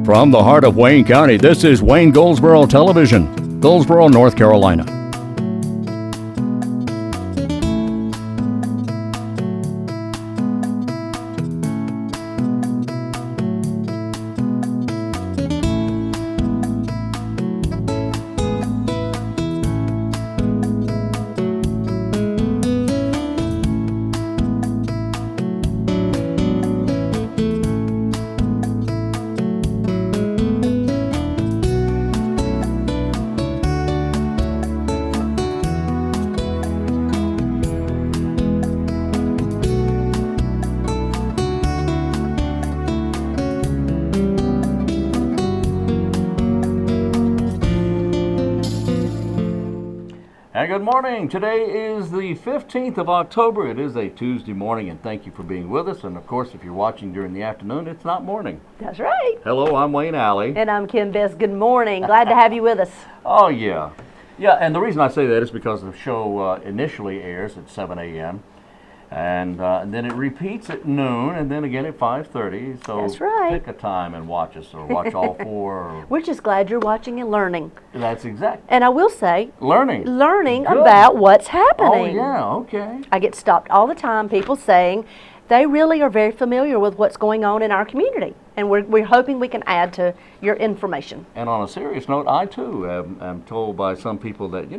From the heart of Wayne County, this is Wayne Goldsboro Television, Goldsboro, North Carolina. And good morning. Today is the 15th of October. It is a Tuesday morning, and thank you for being with us. And of course, if you're watching during the afternoon, it's not morning. That's right. Hello, I'm Wayne Alley. And I'm Kim Bess. Good morning. Glad to have you with us. Oh, yeah. Yeah, and the reason I say that is because the show initially airs at 7 a.m. And then it repeats at noon, and then again at 5:30. So that's right. Pick a time and watch us, or watch all four. We're just glad you're watching and learning. That's exact. And I will say, learning Good. About what's happening. Oh, yeah, okay. I get stopped all the time, people saying they really are very familiar with what's going on in our community. And we're hoping we can add to your information. And on a serious note, I too am told by some people that,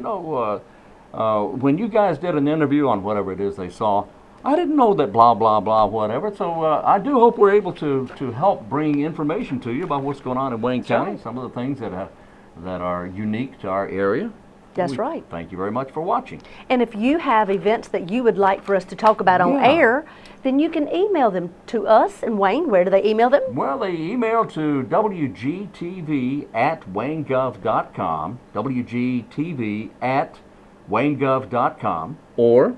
when you guys did an interview on whatever it is they saw, I didn't know that blah, blah, blah, whatever. So I do hope we're able to help bring information to you about what's going on in Wayne County, right. Some of the things that are unique to our area. That's right. Thank you very much for watching. And if you have events that you would like for us to talk about on air, then you can email them to us. And Wayne, where do they email them? Well, they email to wgtv@waynegov.com, wgtv@waynegov.com, or...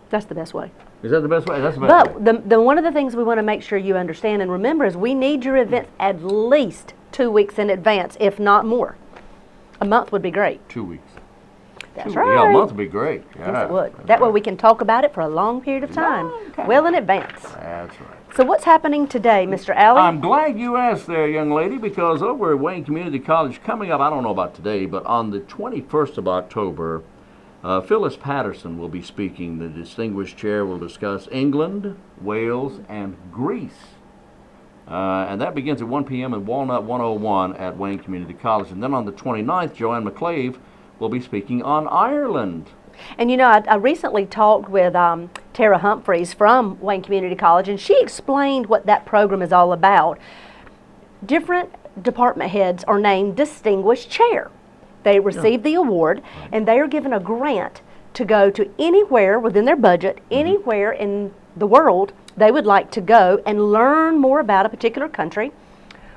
That's the best way. Is that the best way? That's the best way. But the one of the things we want to make sure you understand and remember is we need your events at least 2 weeks in advance, if not more. A month would be great. 2 weeks. That's right. Yeah, a month would be great. Yes, it would. That way we can talk about it for a long period of time, well in advance. That's right. So what's happening today, Mr. Alley? I'm glad you asked there, young lady, because over at Wayne Community College, coming up, I don't know about today, but on the 21st of October, Phyllis Patterson will be speaking. The distinguished chair will discuss England, Wales, and Greece. And that begins at 1 p.m. at Walnut 101 at Wayne Community College. And then on the 29th, Joanne McClave will be speaking on Ireland. And I recently talked with Tara Humphreys from Wayne Community College, and she explained what that program is all about. Different department heads are named distinguished chair. They receive the award, and they are given a grant to go to anywhere within their budget, anywhere in the world they would like to go and learn more about a particular country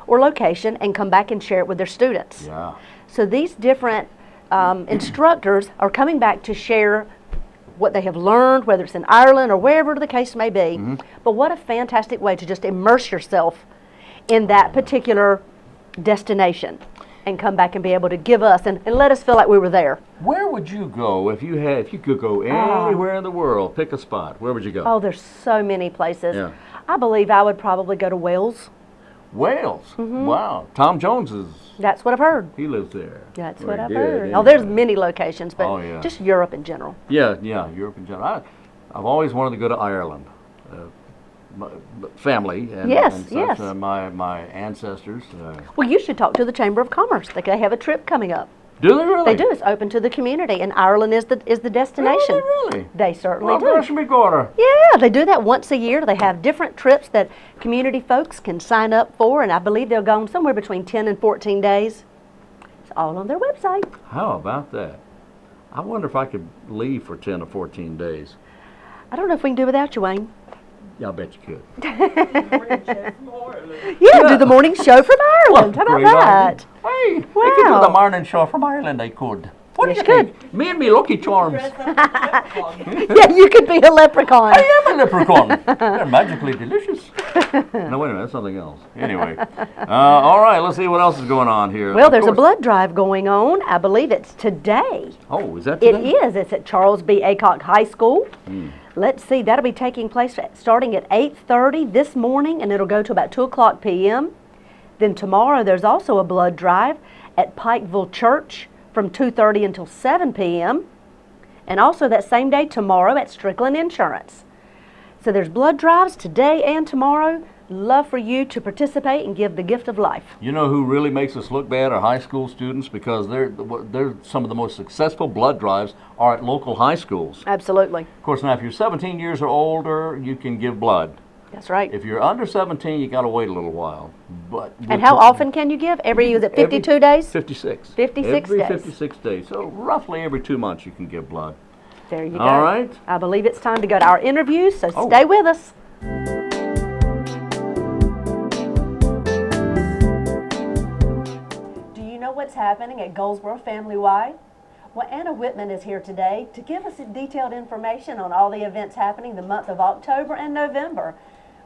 or location and come back and share it with their students. Yeah. So these different instructors are coming back to share what they have learned, whether it's in Ireland or wherever the case may be. But what a fantastic way to just immerse yourself in that particular destination and come back and be able to give us and let us feel like we were there. Where would you go if you could go anywhere in the world? Pick a spot. Where would you go? Oh, there's so many places. Yeah. I believe I would probably go to Wales. Wales? Wow. Tom Jones That's what I've heard. he lives there. That's Very what I've good. heard. Oh, there's many locations, but just Europe in general. Yeah, Europe in general. I've always wanted to go to Ireland. Family and, Yes, and such, yes. My ancestors. Well, you should talk to the Chamber of Commerce. They have a trip coming up. Do they really? They do. It's open to the community, and Ireland is the destination. Oh, really? They certainly do. Gosh, me daughter. Yeah, they do that once a year. They have different trips that community folks can sign up for, and I believe they'll go on somewhere between 10 and 14 days. It's all on their website. How about that? I wonder if I could leave for 10 or 14 days. I don't know if we can do without you, Wayne. Yeah, I bet you could. Yeah, do the morning show from Ireland. How about Great that? idea. Hey, Wow. they could do the morning show from Ireland, they could. What do Yes, you think? Me and me Lucky Charms. Yeah, you could be a leprechaun. I am a leprechaun. They're magically delicious. No, wait a minute, that's something else. Anyway, all right, let's see what else is going on here. Well, there's a blood drive going on. I believe it's today. Oh, is that today? It is. It's at Charles B. Aycock High School. Let's see, that'll be taking place starting at 8:30 this morning, and it'll go to about 2 o'clock p.m. Then tomorrow there's also a blood drive at Pikeville Church from 2:30 until 7 p.m. And also that same day tomorrow at Strickland Insurance. So there's blood drives today and tomorrow. Love for you to participate and give the gift of life. You know who really makes us look bad are high school students, because they're some of the most successful blood drives are at local high schools. Absolutely. Of course, now if you're 17 years or older, you can give blood. That's right. If you're under 17, you got to wait a little while. But and how often can you give? Is it 52 days? 56. 56 every days. 56 days. So roughly every 2 months you can give blood. There you go. All right. I believe it's time to go to our interviews, so stay with us. Do you know what's happening at Goldsboro Family Y? Well, Anna Whitman is here today to give us detailed information on all the events happening the month of October and November.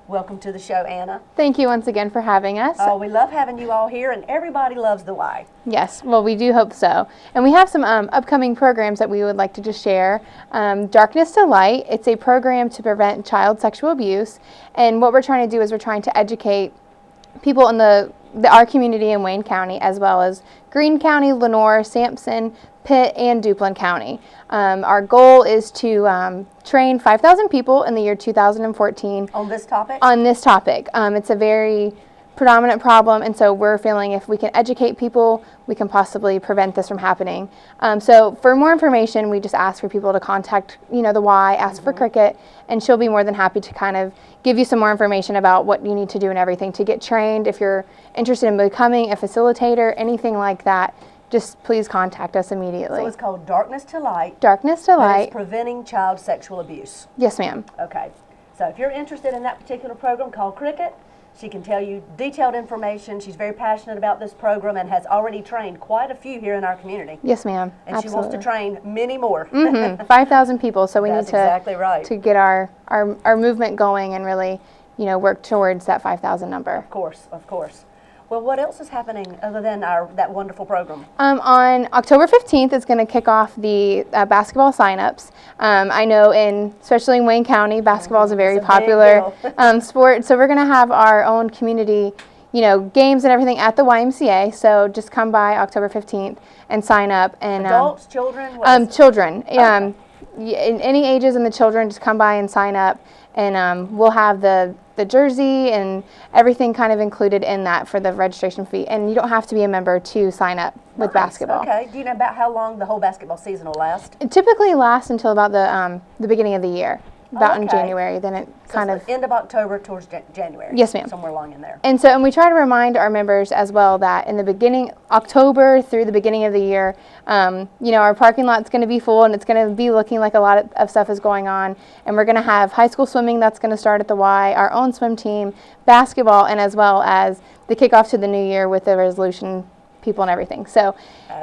Welcome to the show, Anna. Thank you once again for having us. Oh, we love having you all here, and everybody loves the Y. Yes, well, we do hope so. And we have some upcoming programs that we would like to just share. Darkness to Light, it's a program to prevent child sexual abuse. And what we're trying to do is we're trying to educate people in our community in Wayne County, as well as Greene County, Lenoir, Sampson, Pitt, and Duplin County. Our goal is to train 5,000 people in the year 2014. On this topic? On this topic. It's a very predominant problem, and so we're feeling if we can educate people, we can possibly prevent this from happening. So for more information, we just ask for people to contact, the Y, ask for Cricket, and she'll be more than happy to kind of give you some more information about what you need to do and everything to get trained. If you're interested in becoming a facilitator, anything like that, just please contact us immediately. So it's called Darkness to Light. Darkness to Light. It's preventing child sexual abuse. Yes, ma'am. Okay. So if you're interested in that particular program, call Cricket. She can tell you detailed information. She's very passionate about this program and has already trained quite a few here in our community. Yes, ma'am. And she wants to train many more. 5,000 people. So we That's need to exactly right. to get our movement going and really, work towards that 5,000 number. Of course, of course. Well, what else is happening other than that wonderful program? On October 15th, it's going to kick off the basketball sign-ups. I know especially in Wayne County, basketball is a very popular sport. So we're going to have our own community, games and everything at the YMCA. So just come by October 15th and sign up. And adults, children? Children. Okay. In any ages, and the children, just come by and sign up. And we'll have the jersey and everything kind of included in that for the registration fee. And you don't have to be a member to sign up with basketball. Okay. Do you know about how long the whole basketball season will last? It typically lasts until about the beginning of the year, about in January. Then it kind of end of October towards January. Yes, ma'am. Somewhere along in there. And so, and we try to remind our members as well that in the beginning, October through the beginning of the year, our parking lot's going to be full and it's going to be looking like a lot of stuff is going on. And we're going to have high school swimming that's going to start at the Y, our own swim team, basketball, and as well as the kickoff to the new year with the resolution people and everything. So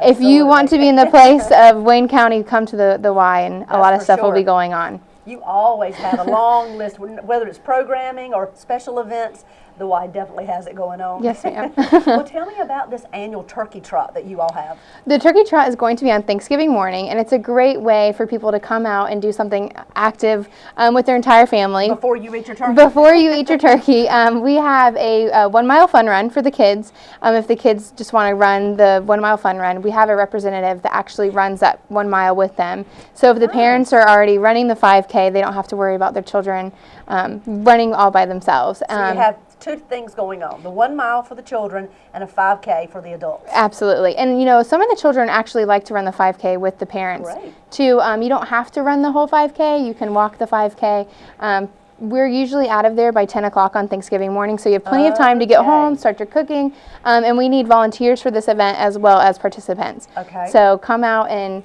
if you want to be in the place of Wayne County, come to the Y, and a lot of stuff will be going on. You always have a long list, whether it's programming or special events. The Y definitely has it going on. Yes, ma'am. Well, tell me about this annual turkey trot that you all have. The turkey trot is going to be on Thanksgiving morning, and it's a great way for people to come out and do something active with their entire family. Before you eat your turkey? Before you eat your turkey. We have a 1 mile fun run for the kids. If the kids just want to run the 1 mile fun run, we have a representative that actually runs that 1 mile with them. So if the parents are already running the 5K, they don't have to worry about their children running all by themselves. So you have two things going on, the 1 mile for the children and a 5K for the adults. Absolutely. And some of the children actually like to run the 5K with the parents. Great. Too. You don't have to run the whole 5K. You can walk the 5K. We're usually out of there by 10 o'clock on Thanksgiving morning, so you have plenty of time to get home, start your cooking, and we need volunteers for this event as well as participants. Okay. So come out and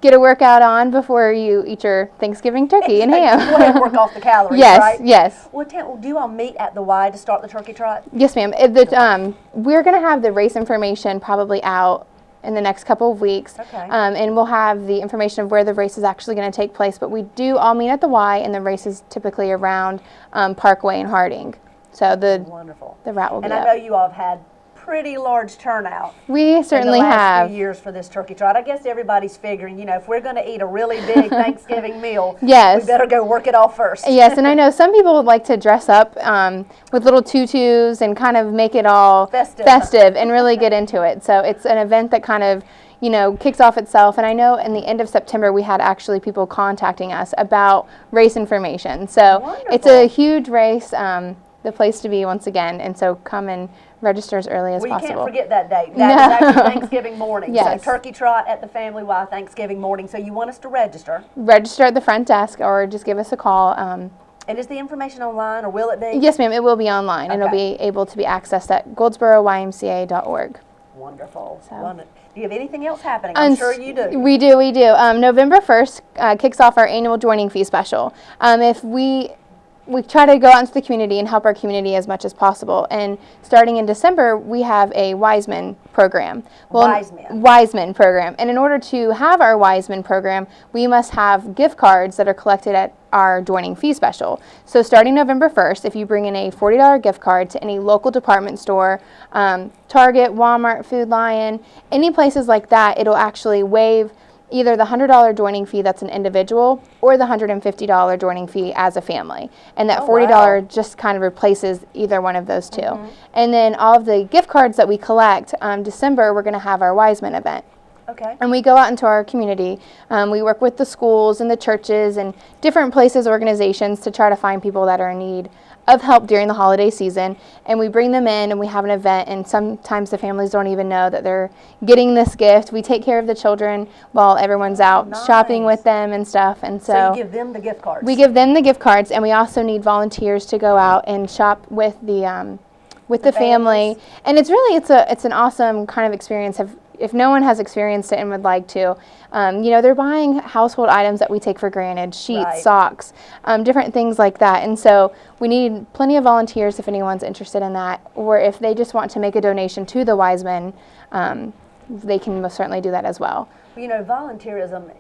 get a workout on before you eat your Thanksgiving turkey and ham. Go ahead and work off the calories, yes, right? Yes. Well, do you all meet at the Y to start the turkey trot? Yes, ma'am. We're going to have the race information probably out in the next couple of weeks. Okay. And we'll have the information of where the race is actually going to take place. But we do all meet at the Y, and the race is typically around Parkway and Harding. So Wonderful. the route will be And up. I know you all have had pretty large turnout. We certainly in the last have. few years for this turkey trot. I guess everybody's figuring, you know, if we're going to eat a really big Thanksgiving meal, Yes. we better go work it off first. Yes, and I know some people would like to dress up with little tutus and kind of make it all festive and really get into it. So it's an event that kind of, you know, kicks off itself. And I know in the end of September we had actually people contacting us about race information. So Wonderful. It's a huge race, the place to be once again. And so come and register as early as Well, you possible. can't forget that date. That is actually Thanksgiving morning. Yes. So turkey trot at the Family Y Thanksgiving morning. So you want us to register. Register at the front desk or just give us a call. And is the information online, or will it be? Yes, ma'am, it will be online, and it'll be able to be accessed at goldsborowymca.org. Wonderful. So. Do you have anything else happening? I'm sure you do. We do. November 1st kicks off our annual joining fee special. If we try to go out into the community and help our community as much as possible. And starting in December, we have a WHITMAN program. WHITMAN program. And in order to have our WHITMAN program, we must have gift cards that are collected at our joining fee special. So starting November 1st, if you bring in a $40 gift card to any local department store, Target, Walmart, Food Lion, any places like that, it'll actually waive either the $100 joining fee that's an individual or the $150 joining fee as a family. And that $40 just kind of replaces either one of those two. And then all of the gift cards that we collect, December, we're going to have our WHITMAN event. Okay. And we go out into our community. We work with the schools and the churches and different places, organizations to try to find people that are in need of help during the holiday season, and we bring them in and we have an event, and sometimes the families don't even know that they're getting this gift. We take care of the children while everyone's out shopping with them and stuff, and so you give them the gift cards. We give them the gift cards, and we also need volunteers to go out and shop with the family, and it's an awesome kind of experience. If no one has experienced it and would like to, they're buying household items that we take for granted, sheets, socks, different things like that. And so we need plenty of volunteers if anyone's interested in that, or if they just want to make a donation to the WHITMAN, they can most certainly do that as well. You know, volunteerism,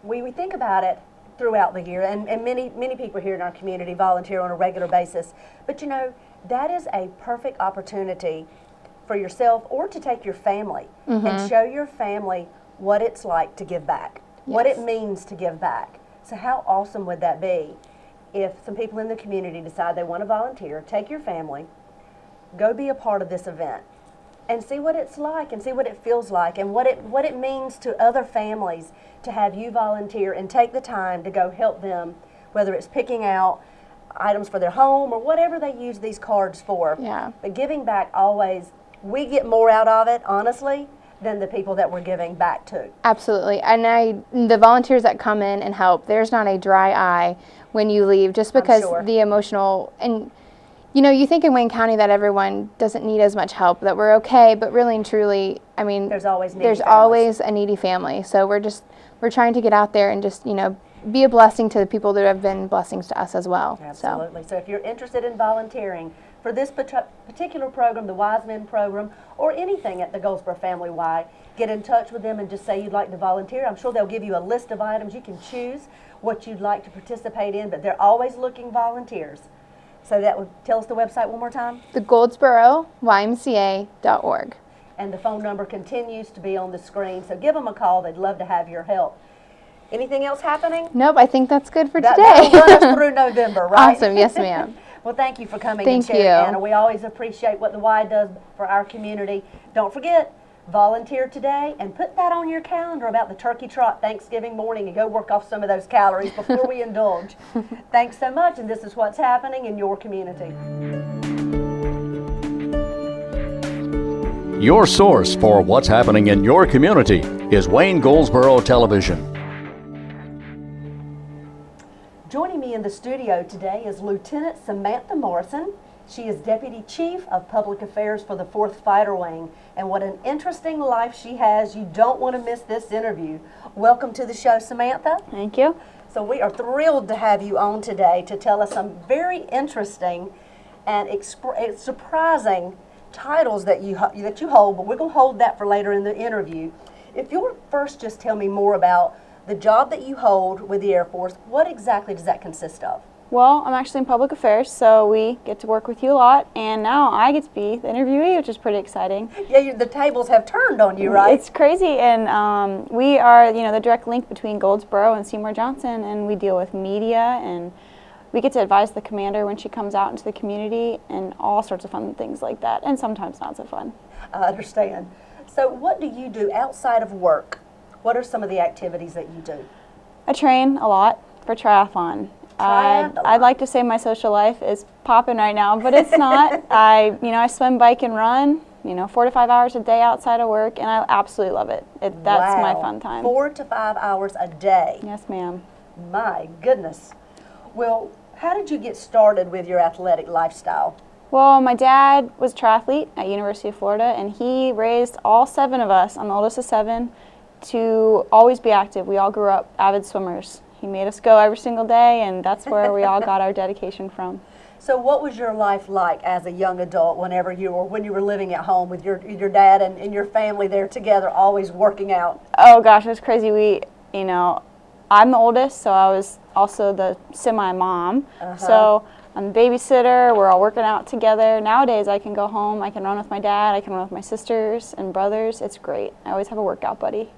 we think about it throughout the year, and many people here in our community volunteer on a regular basis. But you know, that is a perfect opportunity for yourself or to take your family and show your family what it's like to give back, what it means to give back. So how awesome would that be if some people in the community decide they want to volunteer, take your family, go be a part of this event and see what it's like and see what it feels like and what it means to other families to have you volunteer and take the time to go help them, whether it's picking out items for their home or whatever they use these cards for. Yeah. But giving back always, we get more out of it, honestly, than the people that we're giving back to. Absolutely. And the volunteers that come in and help, there's not a dry eye when you leave, just because the emotional, and you think in Wayne County that everyone doesn't need as much help, that we're okay, but really and truly, I mean, there's always a needy family. So we're trying to get out there and just, be a blessing to the people that have been blessings to us as well. Absolutely. So if you're interested in volunteering for this particular program, the WHITMAN program, or anything at the Goldsboro Family Y, get in touch with them and just say you'd like to volunteer. I'm sure they'll give you a list of items. You can choose what you'd like to participate in, but they're always looking volunteers. So that would tell us the website one more time. The GOLDSBOROYMCA.org. And the phone number continues to be on the screen, so give them a call. They'd love to have your help. Anything else happening? Nope, I think that's good for today. That'll run us through November, right? Awesome, yes ma'am. Well, thank you for coming and sharing, Anna. We always appreciate what the Y does for our community. Don't forget, volunteer today and put that on your calendar about the turkey trot Thanksgiving morning and go work off some of those calories before we indulge. Thanks so much, and this is what's happening in your community. Your source for what's happening in your community is Wayne Goldsboro Television. Joining me in the studio today is Lieutenant Samantha Morrison. She is Deputy Chief of Public Affairs for the 4th Fighter Wing. And what an interesting life she has. You don't want to miss this interview. Welcome to the show, Samantha. Thank you. So we are thrilled to have you on today to tell us some very interesting and surprising titles that you hold, but we're going to hold that for later in the interview. If you'll first just tell me more about the job that you hold with the Air Force, what exactly does that consist of? Well, I'm actually in public affairs, so we get to work with you a lot, and now I get to be the interviewee, which is pretty exciting. Yeah, the tables have turned on you, right? It's crazy, and we are, the direct link between Goldsboro and Seymour Johnson, and we deal with media, and we get to advise the commander when she comes out into the community, and all sorts of fun things like that, and sometimes not so fun. I understand. So what do you do outside of work? What are some of the activities that you do? I train a lot for triathlon. I'd like to say my social life is popping right now, but it's not. I swim, bike, and run, 4 to 5 hours a day outside of work, and I absolutely love it. That's my fun time. 4 to 5 hours a day. Yes, ma'am. My goodness. Well, how did you get started with your athletic lifestyle? Well, my dad was a triathlete at University of Florida, and he raised all 7 of us, I'm the oldest of 7, to always be active. We all grew up avid swimmers. He made us go every single day, and that's where we all got our dedication from. So what was your life like as a young adult when you were living at home with your dad and your family there together, always working out? Oh gosh, it was crazy. I'm the oldest, so I was also the semi-mom. So I'm the babysitter, we're all working out together. Nowadays I can go home, I can run with my dad, I can run with my sisters and brothers. It's great. I always have a workout buddy.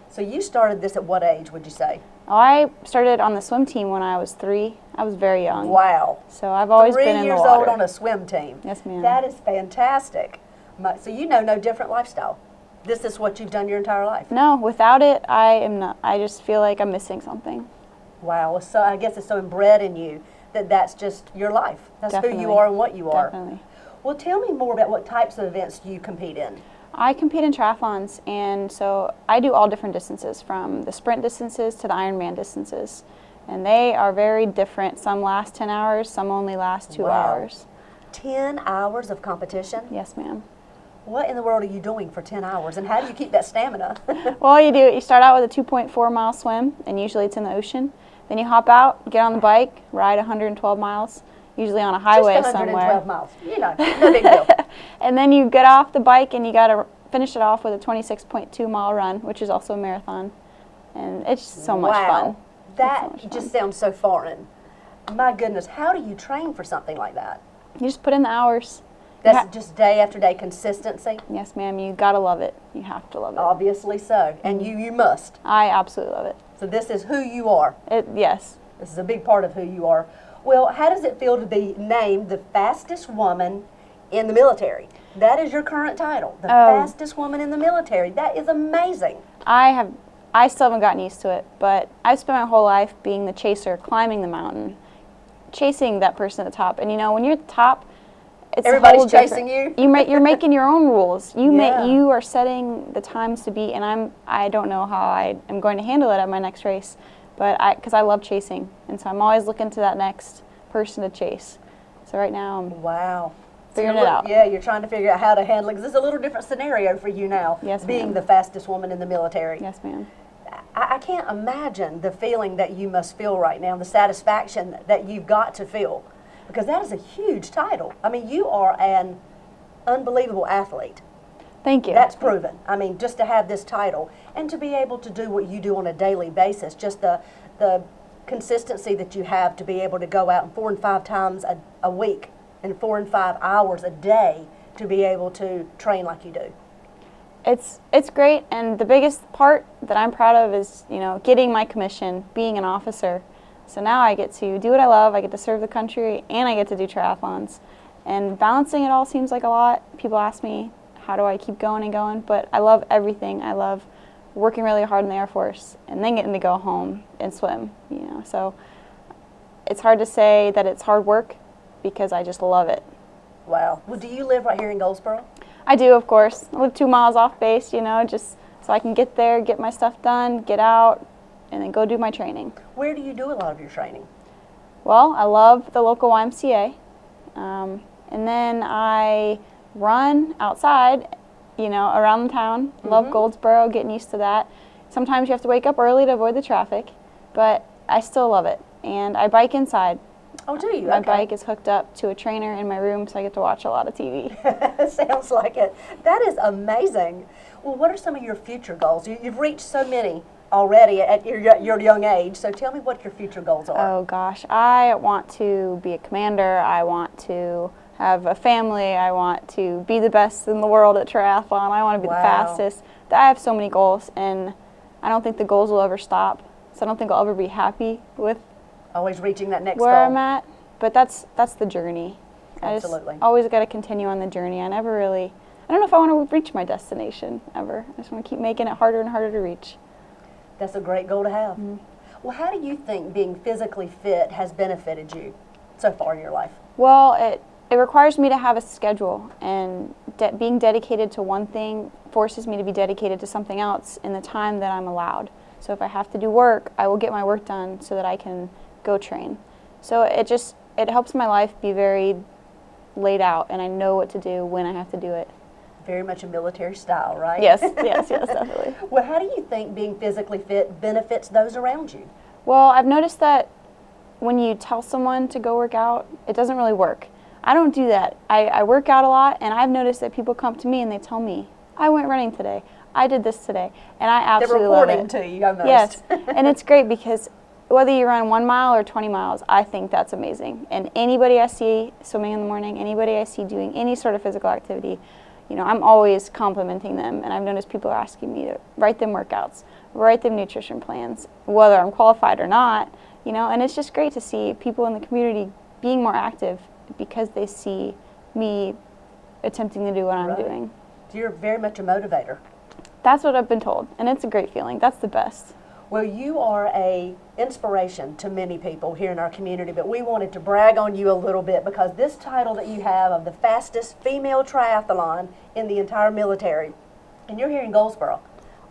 So you started this at what age, would you say? Oh, I started on the swim team when I was 3. I was very young. Wow. So I've always been in the water. 3 years old on a swim team. Yes, ma'am. That is fantastic. So you know no different lifestyle. This is what you've done your entire life. No, without it, I am not. I just feel like I'm missing something. Wow. So I guess it's so inbred in you that that's just your life. That's Definitely. who you are and what you are. Definitely. Well, tell me more about what types of events you compete in. I compete in triathlons, and so I do all different distances, from the sprint distances to the Ironman distances. And they are very different. Some last 10 hours, some only last 2 hours. 10 hours of competition? Yes, ma'am. What in the world are you doing for 10 hours, and how do you keep that stamina? Well, you start out with a 2.4-mile swim, and usually it's in the ocean. Then you hop out, get on the bike, ride 112 miles, usually on a highway Just 112 somewhere. miles. No big deal. And then you get off the bike and you got to finish it off with a 26.2-mile run, which is also a marathon. And it's just so much fun. That just sounds so foreign. My goodness, how do you train for something like that? You just put in the hours. That's just day after day consistency? Yes, ma'am. You got to love it. You have to love it. Obviously so. And you must. I absolutely love it. So this is who you are. Yes. This is a big part of who you are. Well, how does it feel to be named the fastest woman in the military? That is your current title, the fastest woman in the military. That is amazing. I still haven't gotten used to it, but I've spent my whole life being the chaser, climbing the mountain, chasing that person at the top. And when you're at the top, it's everybody's chasing you. You're making your own rules. You are setting the times to beat, and I don't know how I am going to handle it at my next race. But because I love chasing, and so I'm always looking to that next person to chase. So right now I'm figuring it out. Yeah, you're trying to figure out how to handle it, because it's a little different scenario for you now, yes, being the fastest woman in the military. Yes, ma'am. I can't imagine the feeling that you must feel right now, the satisfaction that you've got to feel, because that is a huge title. I mean, you are an unbelievable athlete. Thank you. That's proven. I mean, just to have this title and to be able to do what you do on a daily basis, just the consistency that you have to be able to go out 4 and 5 times a week and 4 and 5 hours a day to be able to train like you do. It's great, and the biggest part that I'm proud of is, getting my commission, being an officer. So now I get to do what I love, I get to serve the country, and I get to do triathlons. And balancing it all seems like a lot. People ask me, how do I keep going and going? But I love everything. I love working really hard in the Air Force and then getting to go home and swim, So it's hard to say that it's hard work because I just love it. Wow. Well, do you live right here in Goldsboro? I do, of course. I live 2 miles off base, just so I can get there, get my stuff done, get out, and then go do my training. Where do you do a lot of your training? Well, I love the local YMCA, and then I run outside, around the town. Love Goldsboro, getting used to that. Sometimes you have to wake up early to avoid the traffic, but I still love it. And I bike inside. Oh, do you? My bike is hooked up to a trainer in my room, so I get to watch a lot of TV. Sounds like it. That is amazing. Well, what are some of your future goals? You've reached so many already at your young age. So tell me what your future goals are. Oh gosh, I want to be a commander. I want to have a family. I want to be the best in the world at triathlon. I want to be the fastest. I have so many goals, and I don't think the goals will ever stop. So I don't think I'll ever be happy with always reaching that next where goal. I'm at. But that's the journey. Absolutely. I just always got to continue on the journey. I don't know if I want to reach my destination ever. I just want to keep making it harder and harder to reach. That's a great goal to have. Well, how do you think being physically fit has benefited you so far in your life? Well, it requires me to have a schedule, and being dedicated to one thing forces me to be dedicated to something else in the time that I'm allowed. So if I have to do work, I will get my work done so that I can go train. So it helps my life be very laid out, and I know what to do when I have to do it. Very much a military style, right? Yes, definitely. Well, how do you think being physically fit benefits those around you? Well, I've noticed that when you tell someone to go work out, it doesn't really work. I don't do that. I work out a lot, and I've noticed that people come to me and they tell me, I went running today, I did this today, and I absolutely love it. They're reporting to you almost. Yes, and it's great because whether you run 1 mile or 20 miles, I think that's amazing. And anybody I see swimming in the morning, anybody I see doing any sort of physical activity, you know, I'm always complimenting them, and I've noticed people are asking me to write them workouts, write them nutrition plans, whether I'm qualified or not, you know, and it's just great to see people in the community being more active because they see me attempting to do what I'm doing. So you're very much a motivator. That's what I've been told, and it's a great feeling. That's the best. Well, you are a inspiration to many people here in our community, but we wanted to brag on you a little bit because this title that you have of the fastest female triathlon in the entire military, and you're here in Goldsboro.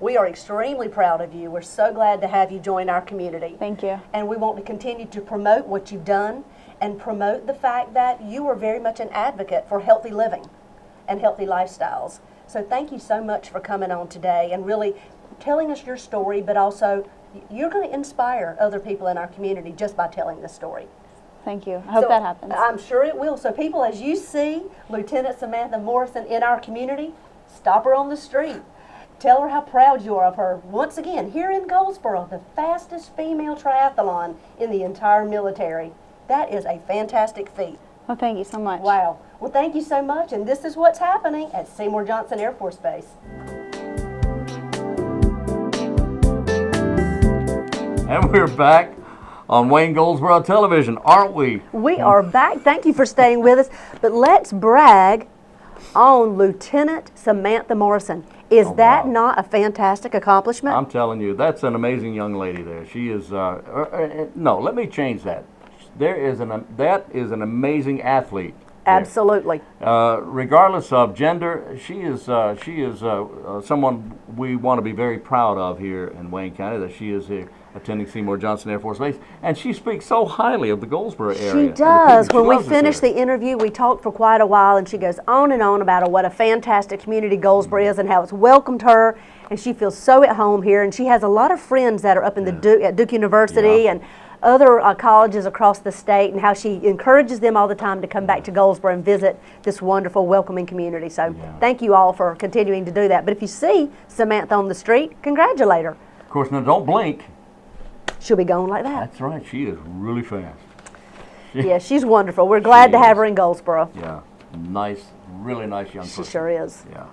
We are extremely proud of you. We're so glad to have you join our community. Thank you. And we want to continue to promote what you've done and promote the fact that you are very much an advocate for healthy living and healthy lifestyles. So thank you so much for coming on today and really telling us your story, but also you're going to inspire other people in our community just by telling this story. Thank you. I hope that happens. I'm sure it will. So people, as you see Lieutenant Samantha Morrison in our community, stop her on the street. Tell her how proud you are of her. Once again, here in Goldsboro, the fastest female triathlon in the entire military. That is a fantastic feat. Well, thank you so much. Wow. Well, thank you so much. And this is what's happening at Seymour Johnson Air Force Base. And we're back on Wayne Goldsboro Television, aren't we? We are back. Thank you for staying with us. But let's brag on Lieutenant Samantha Morrison. Is that not a fantastic accomplishment? I'm telling you, that's an amazing young lady there. She is, no, let me change that. That is an amazing athlete. Absolutely. Regardless of gender, she is someone we want to be very proud of here in Wayne County, that she is here attending Seymour Johnson Air Force Base, and she speaks so highly of the Goldsboro area. She does. When we finished the interview, we talked for quite a while, and she goes on and on about what a fantastic community Goldsboro is and how it's welcomed her, and she feels so at home here, and she has a lot of friends that are up in the at Duke University and other colleges across the state, and how she encourages them all the time to come back to Goldsboro and visit this wonderful, welcoming community. So thank you all for continuing to do that. But if you see Samantha on the street, congratulate her. Of course, now don't blink. She'll be going like that. That's right. She is really fast. Yeah, she's wonderful. We're glad to have her in Goldsboro. Yeah, nice, really nice young person. She sure is. Yeah.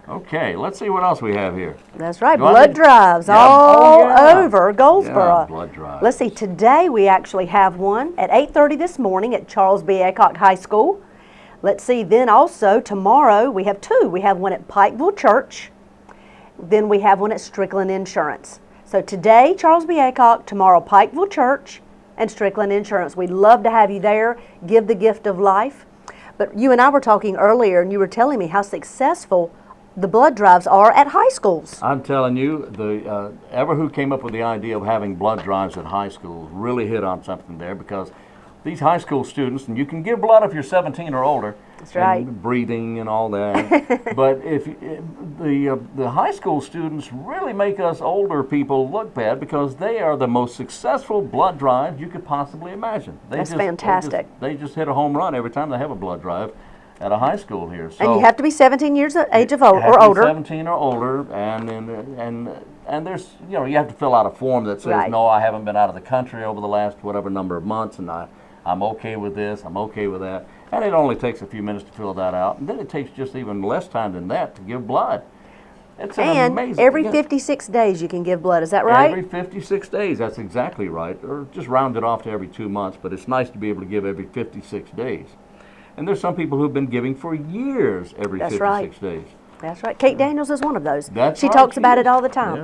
Okay, let's see what else we have here. That's right, blood drives all over Goldsboro. Yeah, blood drives. Let's see, today we actually have one at 8:30 this morning at Charles B. Aycock High School. Let's see, then also tomorrow we have two. We have one at Pikeville Church, then we have one at Strickland Insurance. So today, Charles B. Aycock, tomorrow Pikeville Church and Strickland Insurance. We'd love to have you there, give the gift of life. But you and I were talking earlier, and you were telling me how successful the blood drives are at high schools. I'm telling you, the who came up with the idea of having blood drives at high schools really hit on something there, because these high school students, and you can give blood if you're 17 or older. That's right. And breathing and all that. But if the high school students really make us older people look bad, because they are the most successful blood drives you could possibly imagine. That's fantastic. They just hit a home run every time they have a blood drive at a high school here. So and you have to be 17 years of age or older. 17 or older, and and there's, you have to fill out a form that says, Right. no, I haven't been out of the country over the last whatever number of months, and I'm okay with this, I'm okay with that. And it only takes a few minutes to fill that out, and then it takes just even less time than that to give blood. It's an And amazing. every 56 days you can give blood, is that right? Every 56 days, that's exactly right. Or just round it off to every 2 months, but it's nice to be able to give every 56 days. And there's some people who've been giving for years every That's 56 right. days. That's right. Kate Daniels is one of those. That's she right, talks she about is. it all the time.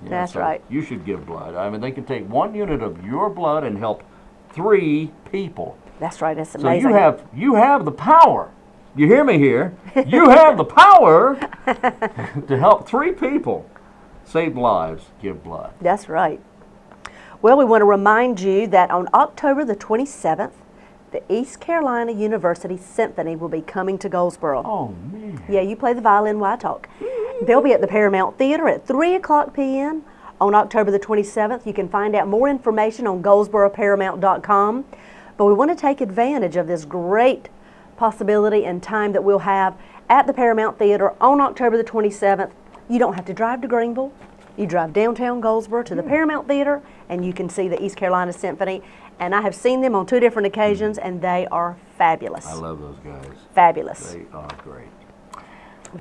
Yeah. That's so right. You should give blood. I mean, they can take 1 unit of your blood and help 3 people. That's right. That's So amazing. you have the power. You hear me here? You have the power to help 3 people. Save lives, give blood. That's right. Well, we want to remind you that on October the 27th, the East Carolina University Symphony will be coming to Goldsboro. Oh, man. Yeah, you play the violin while I talk. They'll be at the Paramount Theater at 3 o'clock p.m. on October the 27th. You can find out more information on GoldsboroParamount.com. But we want to take advantage of this great possibility and time that we'll have at the Paramount Theater on October the 27th. You don't have to drive to Greenville. You drive downtown Goldsboro to the Paramount Theater, and you can see the East Carolina Symphony. And I have seen them on 2 different occasions, and they are fabulous. I love those guys. Fabulous. They are great.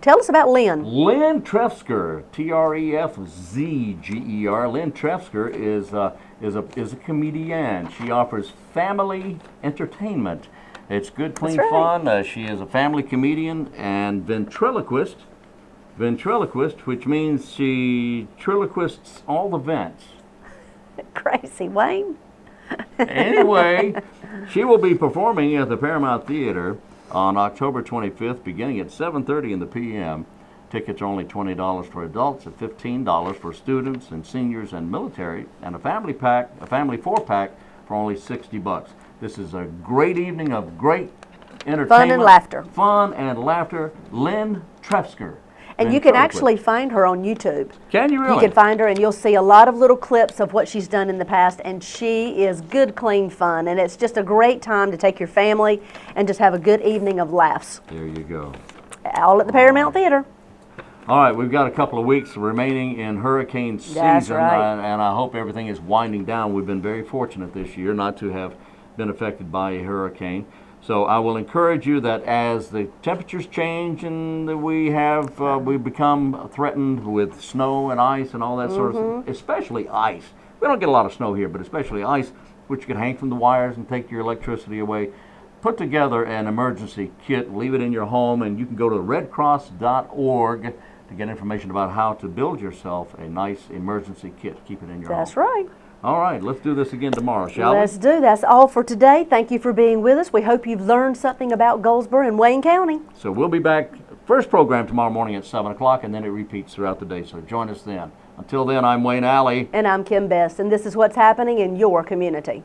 Tell us about Lynn. Lynn Trefzger, Trefzger. Lynn Trefzger is a comedian. She offers family entertainment. It's good, clean That's right. fun. She is a family comedian and ventriloquist. Ventriloquist, which means she triloquists all the vents. Crazy, Wayne. Anyway, she will be performing at the Paramount Theater on October 25th, beginning at 7:30 in the p.m. Tickets are only $20 for adults and $15 for students and seniors and military, and a family 4-pack for only $60. This is a great evening of great entertainment. Fun and laughter. Fun and laughter. Lynn Trefzger. And you can actually find her on YouTube. Can you really? You can find her, and you'll see a lot of little clips of what she's done in the past, and she is good, clean fun, and it's just a great time to take your family and just have a good evening of laughs. There you go. All at the Paramount Theater. All right, we've got a couple of weeks remaining in hurricane season, That's right. and I hope everything is winding down. We've been very fortunate this year not to have been affected by a hurricane. So I will encourage you that as the temperatures change and we become threatened with snow and ice and all that sort of stuff, especially ice. We don't get a lot of snow here, but especially ice, which you can hang from the wires and take your electricity away. Put together an emergency kit, leave it in your home, and you can go to redcross.org to get information about how to build yourself a nice emergency kit. Keep it in your home. That's right. All right, let's do this again tomorrow, shall we? Let's do. That's all for today. Thank you for being with us. We hope you've learned something about Goldsboro and Wayne County. So we'll be back, first program tomorrow morning at 7 o'clock, and then it repeats throughout the day. So join us then. Until then, I'm Wayne Alley. And I'm Kim Best, and this is what's happening in your community.